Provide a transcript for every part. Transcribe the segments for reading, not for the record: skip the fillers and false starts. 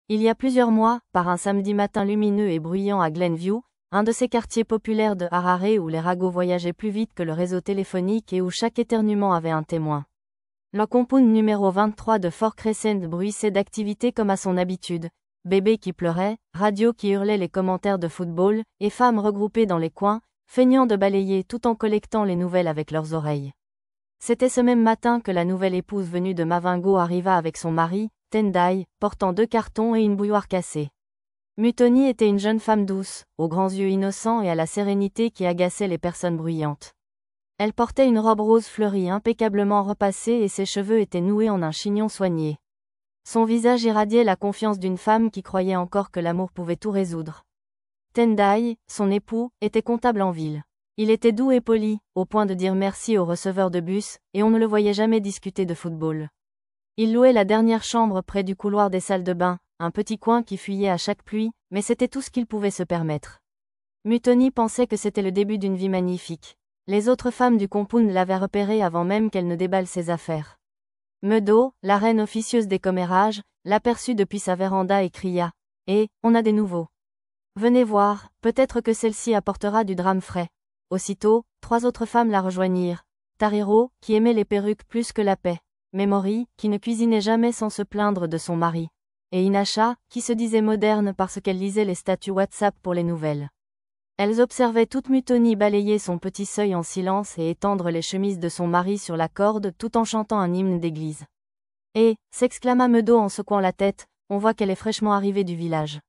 Il y a plusieurs mois, par un samedi matin lumineux et bruyant à Glenview, un de ces quartiers populaires de Harare où les ragots voyageaient plus vite que le réseau téléphonique et où chaque éternuement avait un témoin. Le compound numéro 23 de Fort Crescent bruissait d'activité comme à son habitude. Bébés qui pleuraient, radios qui hurlaient les commentaires de football, et femmes regroupées dans les coins, feignant de balayer tout en collectant les nouvelles avec leurs oreilles. C'était ce même matin que la nouvelle épouse venue de Mavingo arriva avec son mari, Tendai, portant 2 cartons et une bouilloire cassée. Mutoni était une jeune femme douce, aux grands yeux innocents et à la sérénité qui agaçait les personnes bruyantes. Elle portait une robe rose fleurie impeccablement repassée et ses cheveux étaient noués en un chignon soigné. Son visage irradiait la confiance d'une femme qui croyait encore que l'amour pouvait tout résoudre. Tendai, son époux, était comptable en ville. Il était doux et poli, au point de dire merci au receveur de bus, et on ne le voyait jamais discuter de football. Il louait la dernière chambre près du couloir des salles de bain, un petit coin qui fuyait à chaque pluie, mais c'était tout ce qu'il pouvait se permettre. Mutoni pensait que c'était le début d'une vie magnifique. Les autres femmes du compound l'avaient repéré avant même qu'elle ne déballe ses affaires. Meadow, la reine officieuse des commérages, l'aperçut depuis sa véranda et cria « Eh, on a des nouveaux. Venez voir, peut-être que celle-ci apportera du drame frais. » Aussitôt, 3 autres femmes la rejoignirent. Tariro, qui aimait les perruques plus que la paix. Memory, qui ne cuisinait jamais sans se plaindre de son mari. Et Inasha, qui se disait moderne parce qu'elle lisait les statuts WhatsApp pour les nouvelles. Elles observaient toute Mutoni balayer son petit seuil en silence et étendre les chemises de son mari sur la corde tout en chantant un hymne d'église. Et, s'exclama Meadow en secouant la tête, on voit qu'elle est fraîchement arrivée du village.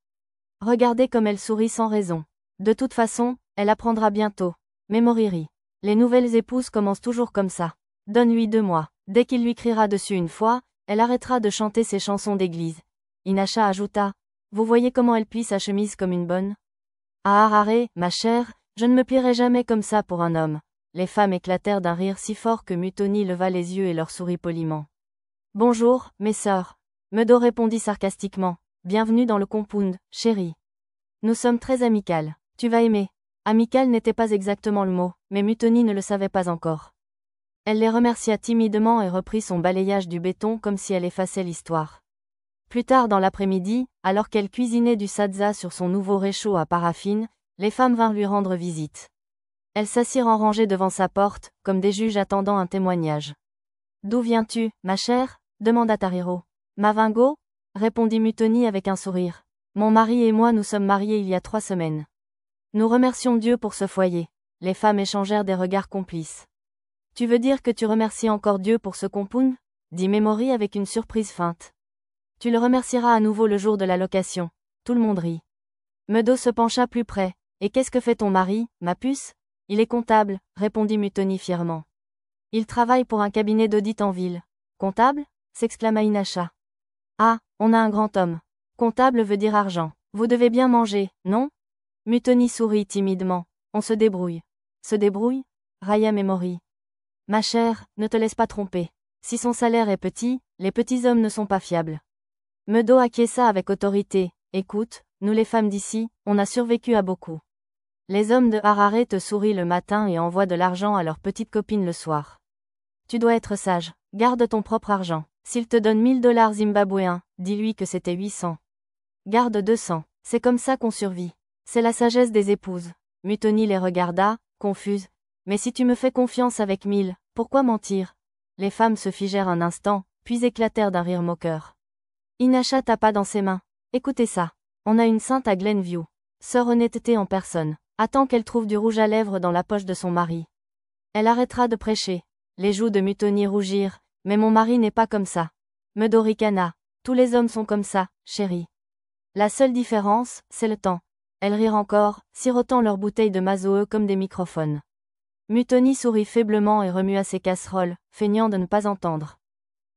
Regardez comme elle sourit sans raison. De toute façon, elle apprendra bientôt. Memory rit. Les nouvelles épouses commencent toujours comme ça. Donne-lui 2 mois. Dès qu'il lui criera dessus une fois, elle arrêtera de chanter ses chansons d'église. Inasha ajouta. Vous voyez comment elle plie sa chemise comme une bonne? Ah Harare, ma chère, je ne me plierai jamais comme ça pour un homme. Les femmes éclatèrent d'un rire si fort que Mutoni leva les yeux et leur sourit poliment. Bonjour, mes sœurs. Meadow répondit sarcastiquement. Bienvenue dans le compound, chérie. Nous sommes très amicales. Tu vas aimer. Amical n'était pas exactement le mot, mais Mutoni ne le savait pas encore. Elle les remercia timidement et reprit son balayage du béton comme si elle effaçait l'histoire. Plus tard dans l'après-midi, alors qu'elle cuisinait du sadza sur son nouveau réchaud à paraffine, les femmes vinrent lui rendre visite. Elles s'assirent en rangée devant sa porte, comme des juges attendant un témoignage. « D'où viens-tu, ma chère ?» demanda Tariro. « Mavingo ?» répondit Mutoni avec un sourire. « Mon mari et moi nous sommes mariés il y a 3 semaines. Nous remercions Dieu pour ce foyer. » Les femmes échangèrent des regards complices. « Tu veux dire que tu remercies encore Dieu pour ce compound ?» dit Memory avec une surprise feinte. « Tu le remercieras à nouveau le jour de la location. » Tout le monde rit. Meadow se pencha plus près. « Et qu'est-ce que fait ton mari, ma puce ?»« Il est comptable, » répondit Mutoni fièrement. « Il travaille pour un cabinet d'audit en ville. »« Comptable ?» s'exclama Inasha. « Ah, on a un grand homme. Comptable veut dire argent. Vous devez bien manger, non ?» Mutoni sourit timidement. « On se débrouille. »« Se débrouille ?» railla Memory. « Ma chère, ne te laisse pas tromper. Si son salaire est petit, les petits hommes ne sont pas fiables. » Meadow acquiesça avec autorité. « Écoute, nous les femmes d'ici, on a survécu à beaucoup. Les hommes de Harare te sourient le matin et envoient de l'argent à leurs petites copines le soir. Tu dois être sage, garde ton propre argent. S'il te donne 1000 $ zimbabwéens, dis-lui que c'était 800. Garde 200, c'est comme ça qu'on survit. C'est la sagesse des épouses. » Mutoni les regarda, confuse. « Mais si tu me fais confiance avec 1000, pourquoi mentir ?» Les femmes se figèrent un instant, puis éclatèrent d'un rire moqueur. Inasha tapa dans ses mains. « Écoutez ça. On a une sainte à Glenview. Sœur honnêteté en personne. Attends qu'elle trouve du rouge à lèvres dans la poche de son mari. Elle arrêtera de prêcher. » Les joues de Mutoni rougirent. « Mais mon mari n'est pas comme ça. » Meadow ricana. « Tous les hommes sont comme ça, chérie. La seule différence, c'est le temps. » Elles rirent encore, sirotant leurs bouteilles de mazoe comme des microphones. Mutoni sourit faiblement et remua ses casseroles, feignant de ne pas entendre.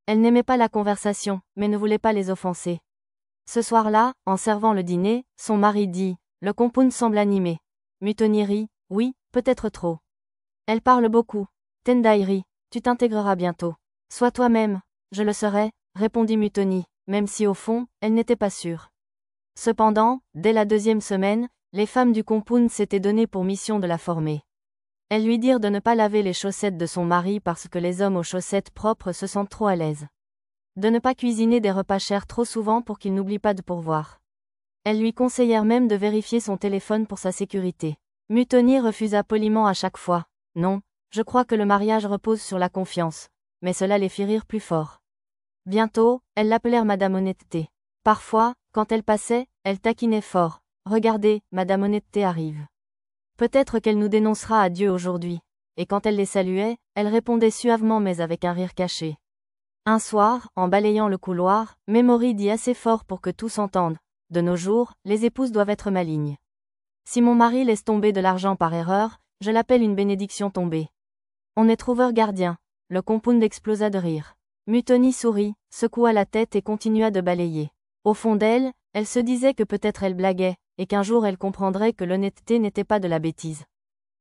Elle n'aimait pas la conversation, mais ne voulait pas les offenser. Ce soir-là, en servant le dîner, son mari dit « Le compound semble animé. » Mutoni rit « Oui, peut-être trop. » Elle parle beaucoup. Tendai rit « Tu t'intégreras bientôt. »« Sois toi-même. »« Je le serai, » répondit Mutoni, même si au fond, elle n'était pas sûre. Cependant, dès la 2e semaine, les femmes du compound s'étaient donné pour mission de la former. Elles lui dirent de ne pas laver les chaussettes de son mari parce que les hommes aux chaussettes propres se sentent trop à l'aise. de ne pas cuisiner des repas chers trop souvent pour qu'il n'oublie pas de pourvoir. Elles lui conseillèrent même de vérifier son téléphone pour sa sécurité. Mutoni refusa poliment à chaque fois. Non, je crois que le mariage repose sur la confiance. Mais cela les fit rire plus fort. Bientôt, elles l'appelèrent Madame Honnêteté. Parfois, quand elle passait, elle taquinait fort. Regardez, Madame Honnêteté arrive. Peut-être qu'elle nous dénoncera à Dieu aujourd'hui. Et quand elle les saluait, elle répondait suavement mais avec un rire caché. Un soir, en balayant le couloir, Memory dit assez fort pour que tous entendent. De nos jours, les épouses doivent être malignes. Si mon mari laisse tomber de l'argent par erreur, je l'appelle une bénédiction tombée. On est trouveur gardien. Le compound explosa de rire. Mutoni sourit, secoua la tête et continua de balayer. Au fond d'elle, elle se disait que peut-être elle blaguait, et qu'un jour elle comprendrait que l'honnêteté n'était pas de la bêtise.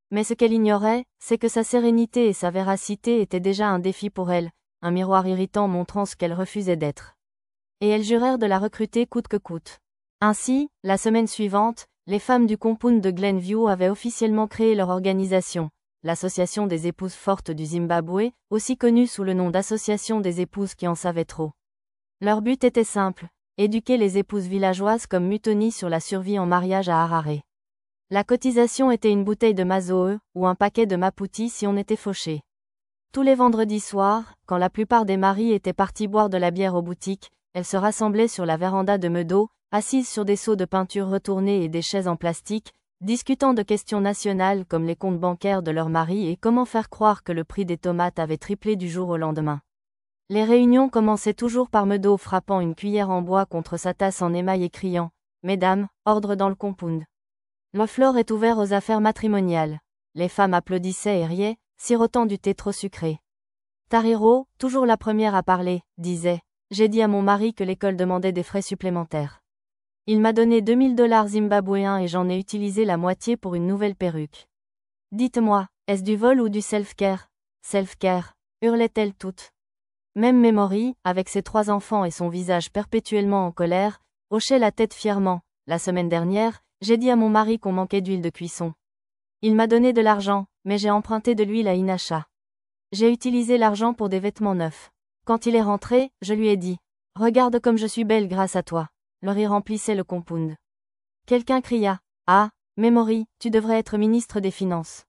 Mais ce qu'elle ignorait, c'est que sa sérénité et sa véracité étaient déjà un défi pour elle, un miroir irritant montrant ce qu'elle refusait d'être. Et elles jurèrent de la recruter coûte que coûte. Ainsi, la semaine suivante, les femmes du compound de Glenview avaient officiellement créé leur organisation, l'Association des épouses fortes du Zimbabwe, aussi connue sous le nom d'Association des épouses qui en savaient trop. Leur but était simple, éduquer les épouses villageoises comme Mutoni sur la survie en mariage à Harare. La cotisation était une bouteille de Mazoe, ou un paquet de Maputi si on était fauché. Tous les vendredis soirs, quand la plupart des maris étaient partis boire de la bière aux boutiques, elles se rassemblaient sur la véranda de Meadow, assises sur des seaux de peinture retournés et des chaises en plastique, discutant de questions nationales comme les comptes bancaires de leur mari et comment faire croire que le prix des tomates avait triplé du jour au lendemain. Les réunions commençaient toujours par Meadow frappant une cuillère en bois contre sa tasse en émail et criant « Mesdames, ordre dans le compound ». Le floor est ouvert aux affaires matrimoniales. Les femmes applaudissaient et riaient, sirotant du thé trop sucré. Tariro, toujours la première à parler, disait « J'ai dit à mon mari que l'école demandait des frais supplémentaires. Il m'a donné $2000 zimbabwéens et j'en ai utilisé la moitié pour une nouvelle perruque. Dites-moi, est-ce du vol ou du self-care ? Self-care, hurlaient-elles toutes. Même Memory, avec ses 3 enfants et son visage perpétuellement en colère, hochait la tête fièrement. La semaine dernière, j'ai dit à mon mari qu'on manquait d'huile de cuisson. Il m'a donné de l'argent, mais j'ai emprunté de l'huile à Inasha. J'ai utilisé l'argent pour des vêtements neufs. Quand il est rentré, je lui ai dit « Regarde comme je suis belle grâce à toi ». Le rire remplissait le compound. Quelqu'un cria « Ah, Memory, tu devrais être ministre des Finances ».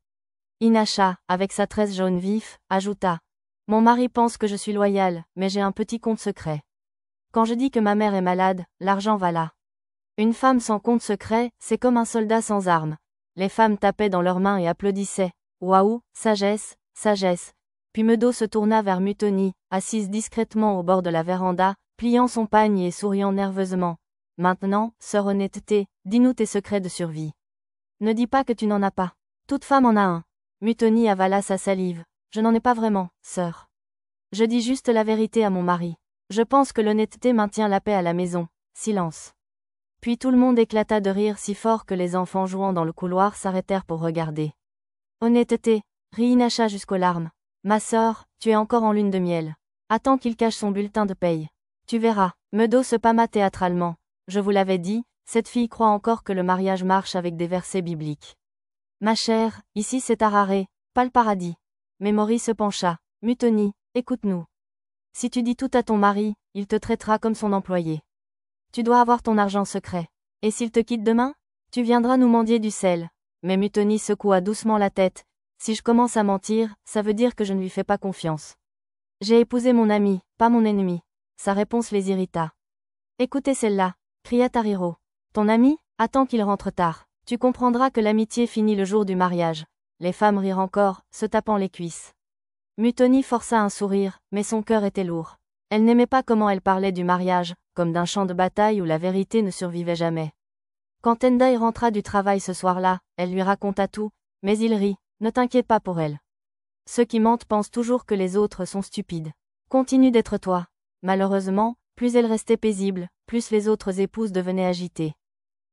Inasha, avec sa tresse jaune vif, ajouta « Mon mari pense que je suis loyale, mais j'ai un petit compte secret. Quand je dis que ma mère est malade, l'argent va là. » Une femme sans compte secret, c'est comme un soldat sans armes. Les femmes tapaient dans leurs mains et applaudissaient. Waouh, sagesse, sagesse. Puis Meadow se tourna vers Mutoni, assise discrètement au bord de la véranda, pliant son pagne et souriant nerveusement. Maintenant, sœur honnêteté, dis-nous tes secrets de survie. Ne dis pas que tu n'en as pas. Toute femme en a un. Mutoni avala sa salive. Je n'en ai pas vraiment, sœur. Je dis juste la vérité à mon mari. Je pense que l'honnêteté maintient la paix à la maison. Silence. Puis tout le monde éclata de rire si fort que les enfants jouant dans le couloir s'arrêtèrent pour regarder. Honnêteté, rit Inasha jusqu'aux larmes. Ma sœur, tu es encore en lune de miel. Attends qu'il cache son bulletin de paye. Tu verras. Meadow se pâma théâtralement. Je vous l'avais dit, cette fille croit encore que le mariage marche avec des versets bibliques. Ma chère, ici c'est Harare, pas le paradis. Memory se pencha. Mutoni, écoute-nous. Si tu dis tout à ton mari, il te traitera comme son employé. Tu dois avoir ton argent secret. Et s'il te quitte demain ? Tu viendras nous mendier du sel. Mais Mutoni secoua doucement la tête. Si je commence à mentir, ça veut dire que je ne lui fais pas confiance. J'ai épousé mon ami, pas mon ennemi. Sa réponse les irrita. Écoutez celle-là, cria Tariro. Ton ami ? Attends qu'il rentre tard. Tu comprendras que l'amitié finit le jour du mariage. Les femmes rirent encore, se tapant les cuisses. Mutoni força un sourire, mais son cœur était lourd. Elle n'aimait pas comment elle parlait du mariage, comme d'un champ de bataille où la vérité ne survivait jamais. Quand Tendai rentra du travail ce soir-là, elle lui raconta tout, mais il rit, ne t'inquiète pas pour elle. Ceux qui mentent pensent toujours que les autres sont stupides. Continue d'être toi. Malheureusement, plus elle restait paisible, plus les autres épouses devenaient agitées.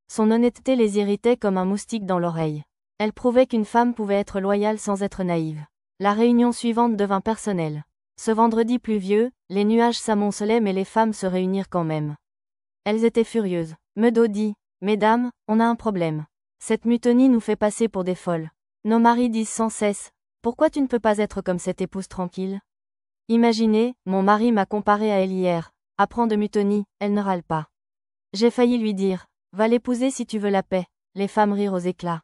Son honnêteté les irritait comme un moustique dans l'oreille. Elle prouvait qu'une femme pouvait être loyale sans être naïve. La réunion suivante devint personnelle. Ce vendredi pluvieux, les nuages s'amoncelaient mais les femmes se réunirent quand même. Elles étaient furieuses. Meadow dit, « Mesdames, on a un problème. Cette Mutoni nous fait passer pour des folles. Nos maris disent sans cesse, « Pourquoi tu ne peux pas être comme cette épouse tranquille ? Imaginez, mon mari m'a comparé à elle hier. Apprends de Mutoni, elle ne râle pas. J'ai failli lui dire, va l'épouser si tu veux la paix. Les femmes rirent aux éclats.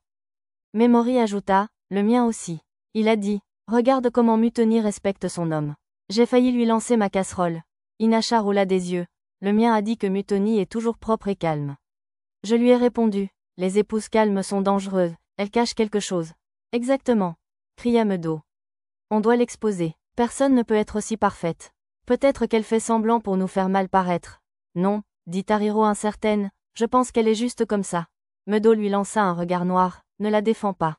Memory ajouta, le mien aussi. Il a dit, regarde comment Mutoni respecte son homme. J'ai failli lui lancer ma casserole. Inasha roula des yeux. Le mien a dit que Mutoni est toujours propre et calme. Je lui ai répondu, les épouses calmes sont dangereuses, elles cachent quelque chose. Exactement, cria Meadow. On doit l'exposer. Personne ne peut être aussi parfaite. Peut-être qu'elle fait semblant pour nous faire mal paraître. Non, dit Tariro incertaine, je pense qu'elle est juste comme ça. Meadow lui lança un regard noir, ne la défends pas.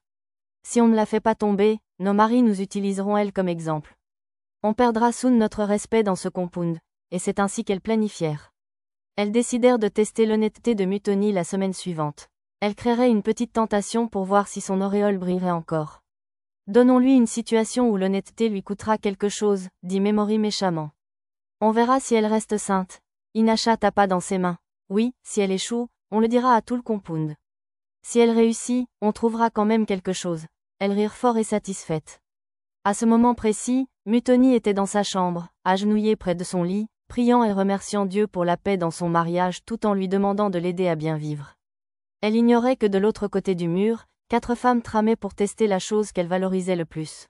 Si on ne la fait pas tomber, nos maris nous utiliseront elle comme exemple. On perdra soon notre respect dans ce compound, et c'est ainsi qu'elles planifièrent. Elles décidèrent de tester l'honnêteté de Mutoni la semaine suivante. Elles créeraient une petite tentation pour voir si son auréole brillerait encore. Donnons-lui une situation où l'honnêteté lui coûtera quelque chose, dit Memory méchamment. On verra si elle reste sainte. Inasha tapa dans ses mains. Oui, si elle échoue, on le dira à tout le compound. Si elle réussit, on trouvera quand même quelque chose. Elles rirent fort et satisfaites. À ce moment précis, Mutoni était dans sa chambre, agenouillée près de son lit, priant et remerciant Dieu pour la paix dans son mariage tout en lui demandant de l'aider à bien vivre. Elle ignorait que de l'autre côté du mur, 4 femmes tramaient pour tester la chose qu'elle valorisait le plus.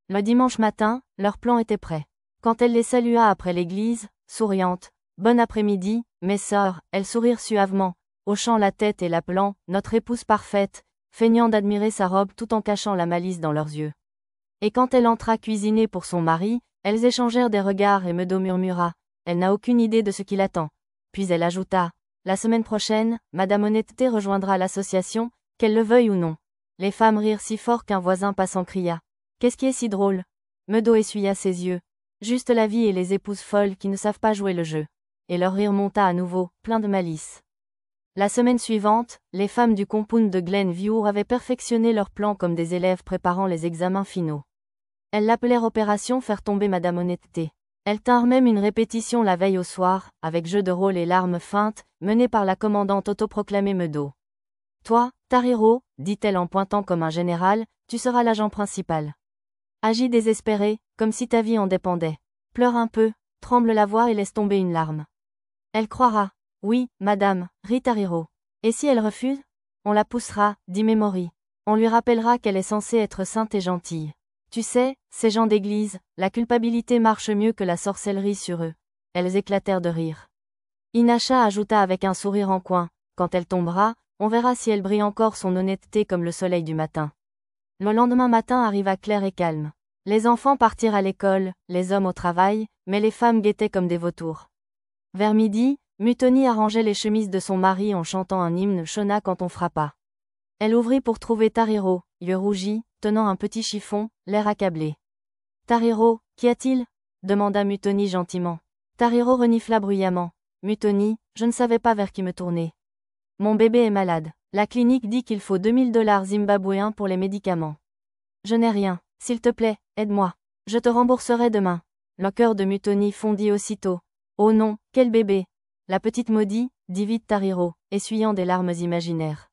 Le dimanche matin, leur plan était prêt. Quand elle les salua après l'église, souriante, « Bon après-midi, mes sœurs », elles sourirent suavement, hochant la tête et l'appelant « notre épouse parfaite », feignant d'admirer sa robe tout en cachant la malice dans leurs yeux. Et quand elle entra cuisiner pour son mari, elles échangèrent des regards et Meadow murmura « Elle n'a aucune idée de ce qui l'attend ». Puis elle ajouta « La semaine prochaine, Madame Honnêteté rejoindra l'association, qu'elle le veuille ou non ». Les femmes rirent si fort qu'un voisin passant cria « Qu'est-ce qui est si drôle ?» Meadow essuya ses yeux. Juste la vie et les épouses folles qui ne savent pas jouer le jeu. Et leur rire monta à nouveau, plein de malice. La semaine suivante, les femmes du compound de Glenview avaient perfectionné leur plan comme des élèves préparant les examens finaux. Elles l'appelèrent Opération Faire tomber Madame Honnêteté. Elles tinrent même une répétition la veille au soir, avec jeu de rôle et larmes feintes, menée par la commandante autoproclamée Meadow. Toi, Tariro, dit-elle en pointant comme un général, tu seras l'agent principal. Agis désespéré, comme si ta vie en dépendait. Pleure un peu, tremble la voix et laisse tomber une larme. Elle croira. Oui, madame, rit Tariro. Et si elle refuse? On la poussera, dit Memory. On lui rappellera qu'elle est censée être sainte et gentille. Tu sais, ces gens d'église, la culpabilité marche mieux que la sorcellerie sur eux. Elles éclatèrent de rire. Inasha ajouta avec un sourire en coin, quand elle tombera, on verra si elle brille encore son honnêteté comme le soleil du matin. Le lendemain matin arriva clair et calme. Les enfants partirent à l'école, les hommes au travail, mais les femmes guettaient comme des vautours. Vers midi, Mutoni arrangeait les chemises de son mari en chantant un hymne Shona quand on frappa. Elle ouvrit pour trouver Tariro, yeux rougis, tenant un petit chiffon, l'air accablé. Tariro, qu'y a-t-il? Demanda Mutoni gentiment. Tariro renifla bruyamment. Mutoni, je ne savais pas vers qui me tourner. Mon bébé est malade. La clinique dit qu'il faut $2000 zimbabwéens pour les médicaments. Je n'ai rien. S'il te plaît, aide-moi. Je te rembourserai demain. Le cœur de Mutoni fondit aussitôt. Oh non, quel bébé! La petite maudit, dit vite Tariro, essuyant des larmes imaginaires.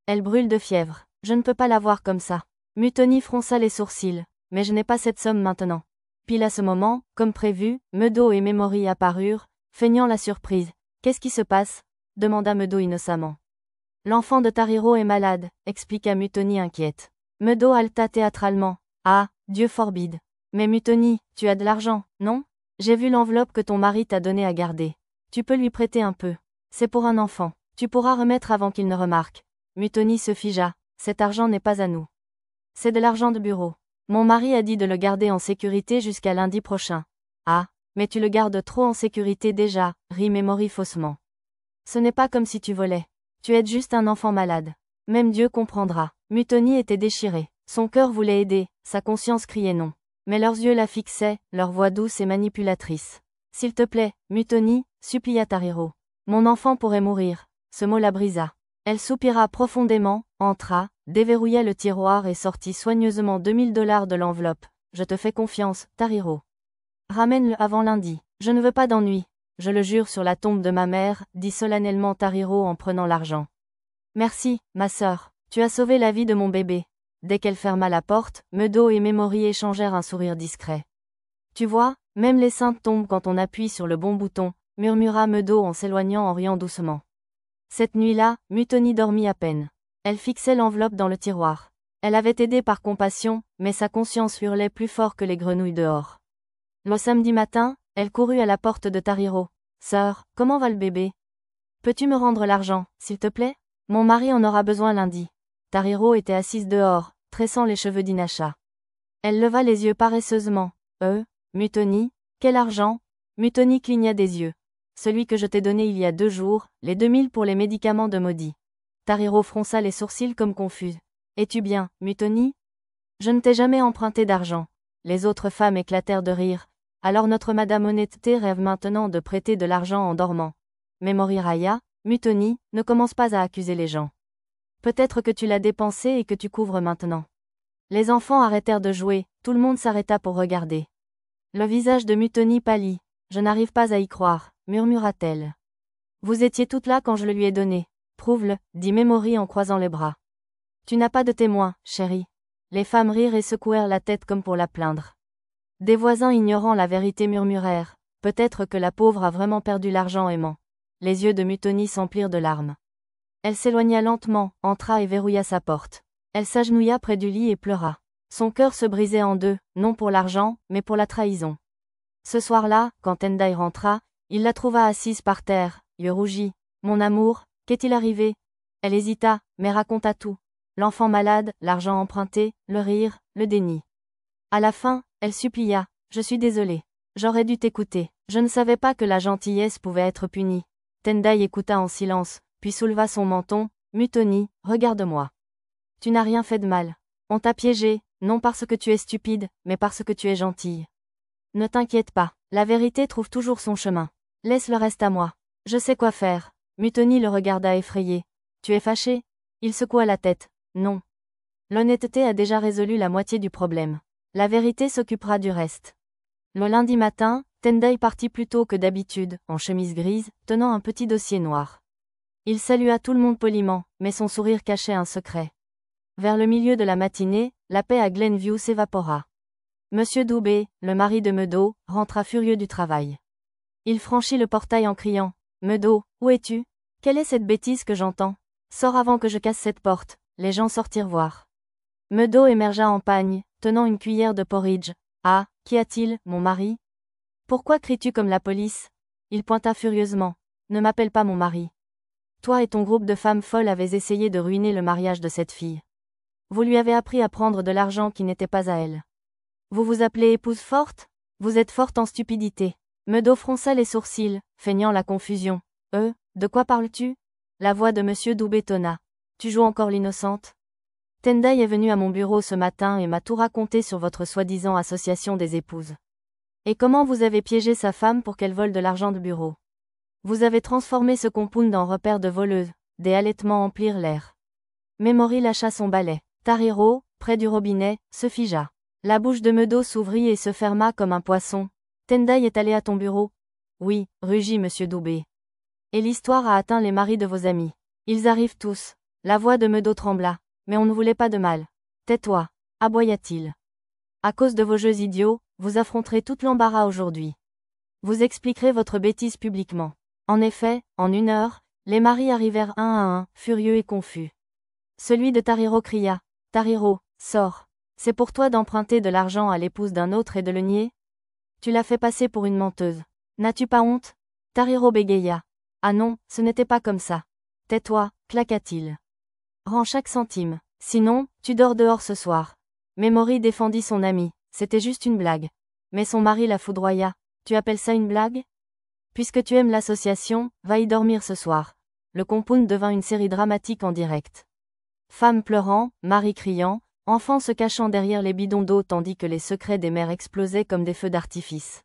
Elle brûle de fièvre. Je ne peux pas la voir comme ça. Mutoni fronça les sourcils. Mais je n'ai pas cette somme maintenant. Pile à ce moment, comme prévu, Meadow et Memory apparurent, feignant la surprise. Qu'est-ce qui se passe? Demanda Meadow innocemment. L'enfant de Tariro est malade, expliqua Mutoni inquiète. Meadow haleta théâtralement. Ah, Dieu forbide. Mais Mutoni, tu as de l'argent, non? J'ai vu l'enveloppe que ton mari t'a donnée à garder. Tu peux lui prêter un peu. C'est pour un enfant. Tu pourras remettre avant qu'il ne remarque. Mutoni se figea. Cet argent n'est pas à nous. C'est de l'argent de bureau. Mon mari a dit de le garder en sécurité jusqu'à lundi prochain. Ah, mais tu le gardes trop en sécurité déjà, rit Memory faussement. Ce n'est pas comme si tu volais. Tu aides juste un enfant malade. Même Dieu comprendra. Mutoni était déchirée. Son cœur voulait aider, sa conscience criait non. Mais leurs yeux la fixaient, leur voix douce et manipulatrice. S'il te plaît, Mutoni, supplia Tariro. Mon enfant pourrait mourir. Ce mot la brisa. Elle soupira profondément, entra, déverrouilla le tiroir et sortit soigneusement $2000 de l'enveloppe. Je te fais confiance, Tariro. Ramène-le avant lundi. Je ne veux pas d'ennui. Je le jure sur la tombe de ma mère, dit solennellement Tariro en prenant l'argent. Merci, ma sœur. Tu as sauvé la vie de mon bébé. Dès qu'elle ferma la porte, Meadow et Memory échangèrent un sourire discret. Tu vois, même les saintes tombent quand on appuie sur le bon bouton, murmura Meadow en s'éloignant en riant doucement. Cette nuit-là, Mutoni dormit à peine. Elle fixait l'enveloppe dans le tiroir. Elle avait aidé par compassion, mais sa conscience hurlait plus fort que les grenouilles dehors. Le samedi matin, elle courut à la porte de Tariro. « Sœur, comment va le bébé? Peux-tu me rendre l'argent, s'il te plaît? Mon mari en aura besoin lundi. » Tariro était assise dehors, tressant les cheveux d'Inasha. Elle leva les yeux paresseusement. Mutoni, quel argent? Mutoni cligna des yeux. Celui que je t'ai donné il y a 2 jours, les 2000 pour les médicaments de Maudit. Tariro fronça les sourcils comme confuse. Es-tu bien, Mutoni? Je ne t'ai jamais emprunté d'argent. Les autres femmes éclatèrent de rire. Alors notre Madame Honnêteté rêve maintenant de prêter de l'argent en dormant. Mais Moriraya, Mutoni, ne commence pas à accuser les gens. Peut-être que tu l'as dépensé et que tu couvres maintenant. Les enfants arrêtèrent de jouer, tout le monde s'arrêta pour regarder. Le visage de Mutoni pâlit. Je n'arrive pas à y croire, murmura-t-elle. Vous étiez toutes là quand je le lui ai donné. Prouve-le, dit Memory en croisant les bras. Tu n'as pas de témoin, chérie. Les femmes rirent et secouèrent la tête comme pour la plaindre. Des voisins ignorant la vérité murmurèrent. Peut-être que la pauvre a vraiment perdu l'argent aimant. Les yeux de Mutoni s'emplirent de larmes. Elle s'éloigna lentement, entra et verrouilla sa porte. Elle s'agenouilla près du lit et pleura. Son cœur se brisait en deux, non pour l'argent, mais pour la trahison. Ce soir-là, quand Tendai rentra, il la trouva assise par terre, yeux rougis. Mon amour, qu'est-il arrivé? Elle hésita, mais raconta tout. L'enfant malade, l'argent emprunté, le rire, le déni. À la fin, elle supplia. Je suis désolée. J'aurais dû t'écouter. Je ne savais pas que la gentillesse pouvait être punie. Tendai écouta en silence, puis souleva son menton. Mutoni, regarde-moi. Tu n'as rien fait de mal. On t'a piégé, non parce que tu es stupide, mais parce que tu es gentille. Ne t'inquiète pas, la vérité trouve toujours son chemin. Laisse le reste à moi. Je sais quoi faire. Mutoni le regarda effrayé. Tu es fâché? Il secoua la tête. Non. L'honnêteté a déjà résolu la moitié du problème. La vérité s'occupera du reste. Le lundi matin, Tendai partit plus tôt que d'habitude, en chemise grise, tenant un petit dossier noir. Il salua tout le monde poliment, mais son sourire cachait un secret. Vers le milieu de la matinée, la paix à Glenview s'évapora. Monsieur Doubé, le mari de Meadow, rentra furieux du travail. Il franchit le portail en criant. Meadow, où es-tu? Quelle est cette bêtise que j'entends? Sors avant que je casse cette porte. Les gens sortirent voir. Meadow émergea en pagne, tenant une cuillère de porridge. Ah, qu'y a-t-il, mon mari? Pourquoi cries-tu comme la police? Il pointa furieusement. Ne m'appelle pas mon mari. Toi et ton groupe de femmes folles avez essayé de ruiner le mariage de cette fille. Vous lui avez appris à prendre de l'argent qui n'était pas à elle. Vous vous appelez épouse forte? Vous êtes forte en stupidité. Meadow fronça les sourcils, feignant la confusion. De quoi parles-tu? La voix de Monsieur Doubé tonna. Tu joues encore l'innocente? Tendai est venu à mon bureau ce matin et m'a tout raconté sur votre soi-disant association des épouses. Et comment vous avez piégé sa femme pour qu'elle vole de l'argent de bureau? Vous avez transformé ce compound en repère de voleuses. Des halètements emplirent l'air. Memory lâcha son balai. Tariro, près du robinet, se figea. La bouche de Meadow s'ouvrit et se ferma comme un poisson. Tendai est allé à ton bureau? Oui, rugit Monsieur Doubé. Et l'histoire a atteint les maris de vos amis. Ils arrivent tous. La voix de Meadow trembla. Mais on ne voulait pas de mal. Tais-toi, aboya-t-il. À cause de vos jeux idiots, vous affronterez tout l'embarras aujourd'hui. Vous expliquerez votre bêtise publiquement. En effet, en 1 heure, les maris arrivèrent un à un, furieux et confus. Celui de Tariro cria. Tariro, sors. C'est pour toi d'emprunter de l'argent à l'épouse d'un autre et de le nier? Tu l'as fait passer pour une menteuse. N'as-tu pas honte? Tariro bégaya. Ah non, ce n'était pas comme ça. Tais-toi, claqua-t-il. Rends chaque centime. Sinon, tu dors dehors ce soir. Memory défendit son ami. C'était juste une blague. Mais son mari la foudroya. Tu appelles ça une blague? Puisque tu aimes l'association, va y dormir ce soir. Le compound devint une série dramatique en direct. Femmes pleurant, maris criant, enfants se cachant derrière les bidons d'eau tandis que les secrets des mères explosaient comme des feux d'artifice.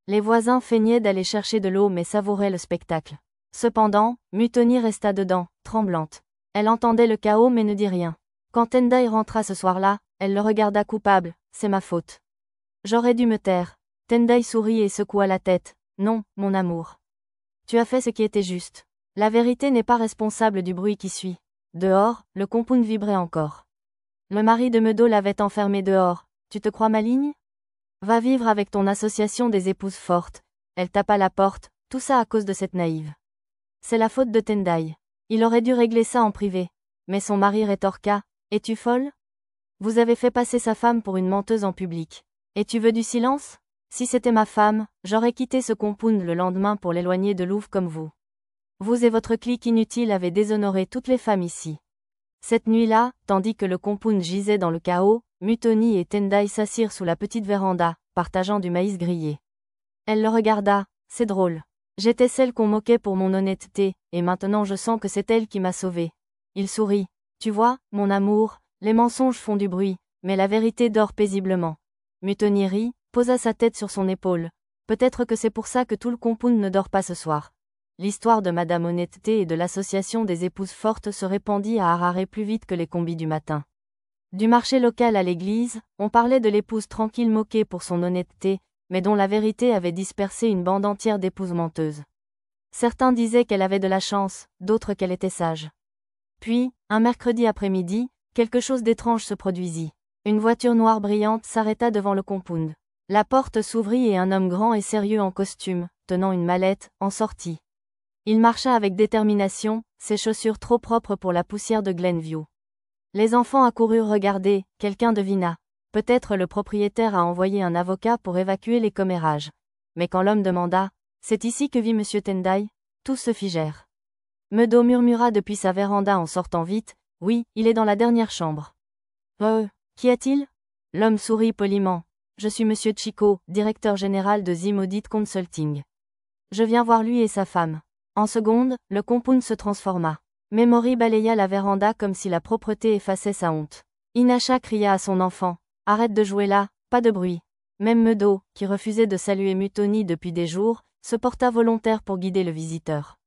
Les voisins feignaient d'aller chercher de l'eau mais savouraient le spectacle. Cependant, Mutoni resta dedans, tremblante. Elle entendait le chaos mais ne dit rien. Quand Tendai rentra ce soir-là, elle le regarda coupable. C'est ma faute. J'aurais dû me taire. Tendai sourit et secoua la tête. Non, mon amour. Tu as fait ce qui était juste. La vérité n'est pas responsable du bruit qui suit. Dehors, le compound vibrait encore. Le mari de Meadow l'avait enfermé dehors. Tu te crois maligne? Va vivre avec ton association des épouses fortes. Elle tape à la porte, tout ça à cause de cette naïve. C'est la faute de Tendai. Il aurait dû régler ça en privé. Mais son mari rétorqua, es-tu folle? Vous avez fait passer sa femme pour une menteuse en public. Et tu veux du silence? Si c'était ma femme, j'aurais quitté ce compound le lendemain pour l'éloigner de Louvre comme vous. Vous et votre clique inutile avez déshonoré toutes les femmes ici. Cette nuit-là, tandis que le compound gisait dans le chaos, Mutoni et Tendai s'assirent sous la petite véranda, partageant du maïs grillé. Elle le regarda, c'est drôle. J'étais celle qu'on moquait pour mon honnêteté, et maintenant je sens que c'est elle qui m'a sauvée. Il sourit. Tu vois, mon amour, les mensonges font du bruit, mais la vérité dort paisiblement. Mutoni rit, posa sa tête sur son épaule. Peut-être que c'est pour ça que tout le compound ne dort pas ce soir. L'histoire de Madame Honnêteté et de l'association des épouses fortes se répandit à Harare plus vite que les combis du matin. Du marché local à l'église, on parlait de l'épouse tranquille moquée pour son honnêteté, mais dont la vérité avait dispersé une bande entière d'épouses menteuses. Certains disaient qu'elle avait de la chance, d'autres qu'elle était sage. Puis, un mercredi après-midi, quelque chose d'étrange se produisit. Une voiture noire brillante s'arrêta devant le compound. La porte s'ouvrit et un homme grand et sérieux en costume, tenant une mallette, en sortit. Il marcha avec détermination, ses chaussures trop propres pour la poussière de Glenview. Les enfants accoururent regarder, quelqu'un devina. Peut-être le propriétaire a envoyé un avocat pour évacuer les commérages. Mais quand l'homme demanda, « C'est ici que vit Monsieur Tendai ?» tous se figèrent. Meadow murmura depuis sa véranda en sortant vite, « Oui, il est dans la dernière chambre. » « Qu'y a-t-il » L'homme sourit poliment. « Je suis Monsieur Chico, directeur général de Zim Audit Consulting. Je viens voir lui et sa femme. » En seconde, le compound se transforma. Memory balaya la véranda comme si la propreté effaçait sa honte. Inasha cria à son enfant. « Arrête de jouer là, pas de bruit. » Même Meadow, qui refusait de saluer Mutoni depuis des jours, se porta volontaire pour guider le visiteur.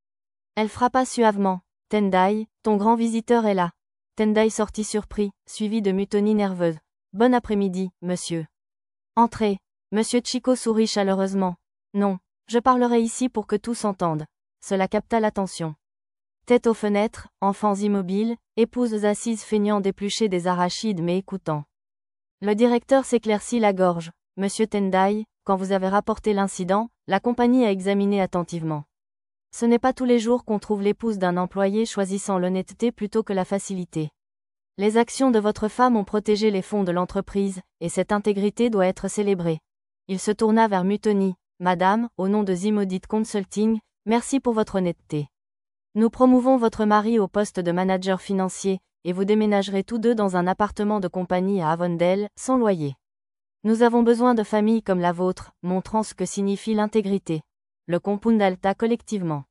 Elle frappa suavement. « Tendai, ton grand visiteur est là. » Tendai sortit surpris, suivi de Mutoni nerveuse. « Bon après-midi, monsieur. » « Entrez. » Monsieur Chico sourit chaleureusement. « Non, je parlerai ici pour que tous entendent. » Cela capta l'attention. Tête aux fenêtres, enfants immobiles, épouses assises feignant d'éplucher des arachides mais écoutant. Le directeur s'éclaircit la gorge. « Monsieur Tendai, quand vous avez rapporté l'incident, la compagnie a examiné attentivement. Ce n'est pas tous les jours qu'on trouve l'épouse d'un employé choisissant l'honnêteté plutôt que la facilité. Les actions de votre femme ont protégé les fonds de l'entreprise, et cette intégrité doit être célébrée. » Il se tourna vers Mutoni. « Madame, au nom de Zim Audit Consulting, merci pour votre honnêteté. Nous promouvons votre mari au poste de manager financier, et vous déménagerez tous deux dans un appartement de compagnie à Avondale, sans loyer. Nous avons besoin de familles comme la vôtre, montrant ce que signifie l'intégrité. » Le compound alta collectivement.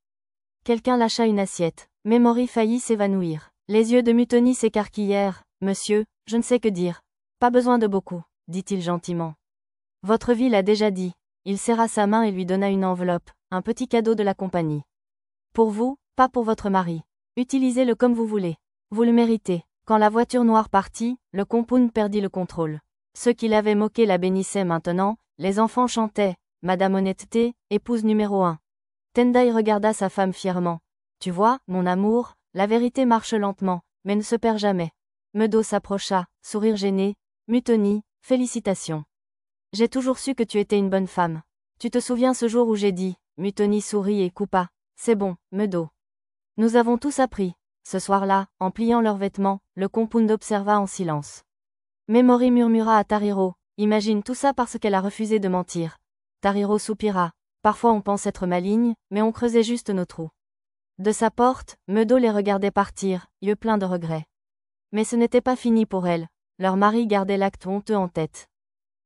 Quelqu'un lâcha une assiette. Memory faillit s'évanouir. Les yeux de Mutoni s'écarquillèrent. « Monsieur, je ne sais que dire. Pas besoin de beaucoup, » dit-il gentiment. « Votre vie l'a déjà dit. » Il serra sa main et lui donna une enveloppe, un petit cadeau de la compagnie. « Pour vous, pas pour votre mari. Utilisez-le comme vous voulez. Vous le méritez. » Quand la voiture noire partit, le compound perdit le contrôle. Ceux qui l'avaient moqué la bénissaient maintenant, les enfants chantaient. Madame Honnêteté, épouse numéro 1. Tendai regarda sa femme fièrement. « Tu vois, mon amour, la vérité marche lentement, mais ne se perd jamais. » Meadow s'approcha, sourire gêné. « Mutoni, félicitations. J'ai toujours su que tu étais une bonne femme. Tu te souviens ce jour où j'ai dit » Mutoni sourit et coupa. « C'est bon, Meadow. Nous avons tous appris. » Ce soir-là, en pliant leurs vêtements, le compound observa en silence. Memory murmura à Tariro. « Imagine tout ça parce qu'elle a refusé de mentir. » Tariro soupira. « Parfois on pense être maligne, mais on creusait juste nos trous. » De sa porte, Meadow les regardait partir, yeux pleins de regrets. Mais ce n'était pas fini pour elle. Leur mari gardait l'acte honteux en tête.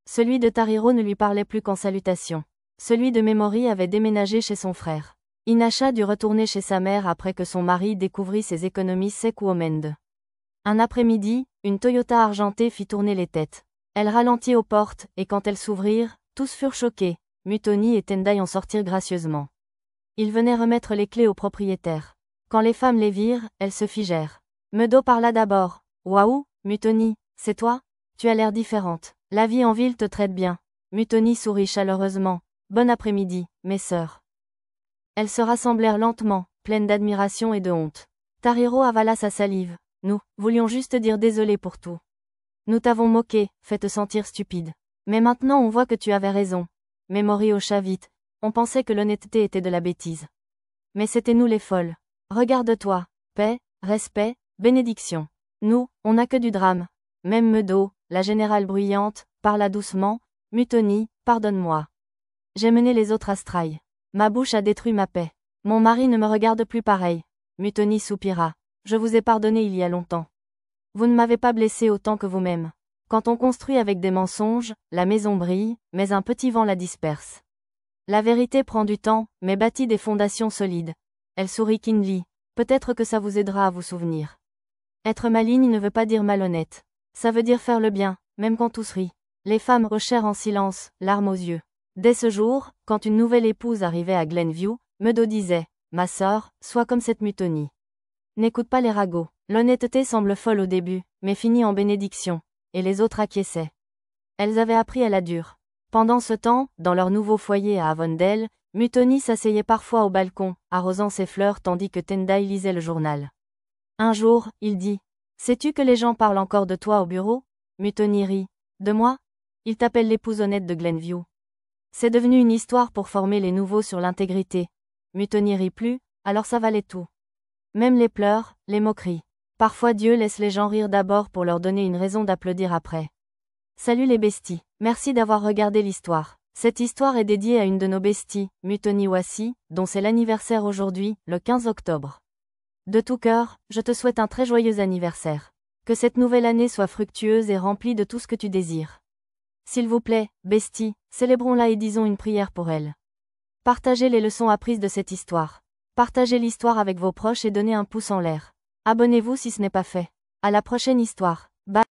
Celui de Tariro ne lui parlait plus qu'en salutation. Celui de Memory avait déménagé chez son frère. Inasha dut retourner chez sa mère après que son mari découvrit ses économies Sekuomende. Un après-midi, une Toyota argentée fit tourner les têtes. Elle ralentit aux portes, et quand elles s'ouvrirent, tous furent choqués. Mutoni et Tendai en sortirent gracieusement. Ils venaient remettre les clés au propriétaire. Quand les femmes les virent, elles se figèrent. Meadow parla d'abord. « Waouh, Mutoni, c'est toi? Tu as l'air différente. La vie en ville te traite bien. » Mutoni sourit chaleureusement. « Bon après-midi, mes sœurs. » Elles se rassemblèrent lentement, pleines d'admiration et de honte. Tariro avala sa salive. « Nous voulions juste dire désolé pour tout. Nous t'avons moqué, fait te sentir stupide. » Mais maintenant on voit que tu avais raison. Memory hocha vite. On pensait que l'honnêteté était de la bêtise. Mais c'était nous les folles. Regarde-toi. Paix, respect, bénédiction. Nous, on n'a que du drame. Même Meadow, la générale bruyante, parla doucement. Mutoni, pardonne-moi. J'ai mené les autres astrailles. Ma bouche a détruit ma paix. Mon mari ne me regarde plus pareil. Mutoni soupira. Je vous ai pardonné il y a longtemps. Vous ne m'avez pas blessé autant que vous-même. Quand on construit avec des mensonges, la maison brille, mais un petit vent la disperse. La vérité prend du temps, mais bâtit des fondations solides. Elle sourit Kinley. Peut-être que ça vous aidera à vous souvenir. Être maligne ne veut pas dire malhonnête. Ça veut dire faire le bien, même quand tous rient. Les femmes hochèrent en silence, larmes aux yeux. Dès ce jour, quand une nouvelle épouse arrivait à Glenview, Meadow disait « Ma sœur, sois comme cette Mutoni. N'écoute pas les ragots. L'honnêteté semble folle au début, mais finit en bénédiction. » Et les autres acquiesçaient. Elles avaient appris à la dure. Pendant ce temps, dans leur nouveau foyer à Avondale, Mutoni s'asseyait parfois au balcon, arrosant ses fleurs tandis que Tendai lisait le journal. Un jour, il dit « Sais-tu que les gens parlent encore de toi au bureau ?» Mutoni rit. « De moi ? Ils t'appellent l'épouse honnête de Glenview. » C'est devenu une histoire pour former les nouveaux sur l'intégrité. Mutoni rit plus, alors ça valait tout. Même les pleurs, les moqueries. Parfois Dieu laisse les gens rire d'abord pour leur donner une raison d'applaudir après. Salut les besties. Merci d'avoir regardé l'histoire. Cette histoire est dédiée à une de nos besties, Mutoni Wassi, dont c'est l'anniversaire aujourd'hui, le 15 octobre. De tout cœur, je te souhaite un très joyeux anniversaire. Que cette nouvelle année soit fructueuse et remplie de tout ce que tu désires. S'il vous plaît, besties, célébrons-la et disons une prière pour elle. Partagez les leçons apprises de cette histoire. Partagez l'histoire avec vos proches et donnez un pouce en l'air. Abonnez-vous si ce n'est pas fait. À la prochaine histoire. Bye.